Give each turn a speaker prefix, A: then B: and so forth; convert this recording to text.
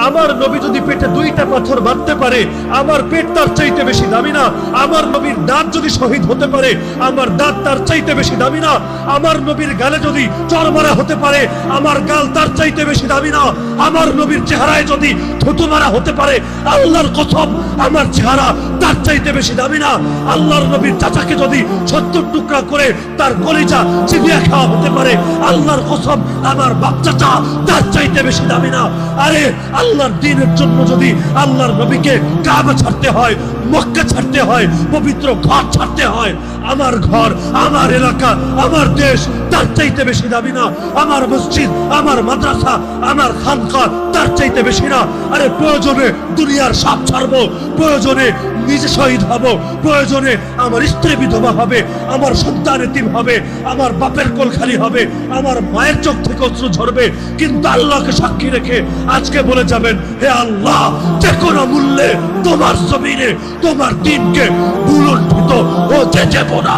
A: আমার নবী যদি পেটে 2টা পাথর বাঁধতে পারে, আমার পেট তার চাইতে বেশি দামি না? আমার নবীর দাঁত যদি শহীদ হতে পারে, আমার দাঁত তার চাইতে বেশি দামি না? আমার নবীর গালে যদি চড় মারা হতে পারে, আমার গাল তার চাইতে বেশি দামি না? আমার নবীর চেহারায় যদি থুতু মারা হতে পারে, আল্লাহর কসম আমার চেহারা তার চাইতে বেশি দামি না? আল্লাহর নবীর চাচাকে যদি 70 টুকরা করে তার কলিজা চিবিয়ে খাওয়া হতে পারে, আল্লাহর কসম আমার বাপ চাচা তার চাইতে বেশি দামি না? আরে আল্লাহর দ্বীনের জন্য যদি আল্লাহর নবীকে কাবা ছাড়তে হয়, মক্কা ছাড়তে হয়, পবিত্র ঘর ছাড়তে হয়, আমার ঘর, আমার এলাকা, আমার দেশ তার চাইতে বেশি দামি না? আমার মসজিদ, আমার মাদ্রাসা, আমার খানকা তার চাইতে বেশি না? আরে প্রয়োজনে দুনিয়ার সব ছাড়বো, প্রয়োজনে নিজে শহীদ হব, প্রয়োজনে আমার স্ত্রী বিধবা হবে, আমার সন্তান এতিম হবে, আমার বাপের কোল খালি হবে, আমার মায়ের চোখ থেকে অশ্রু ঝরবে, কিন্তু আল্লাহকে সাক্ষী রেখে আজকে বলে যাবেন, হে আল্লাহ, যে কোনো মূল্যে তোমার জমিনে তোমার দিনকে ভুলুণ্ঠিত হতে দেব না।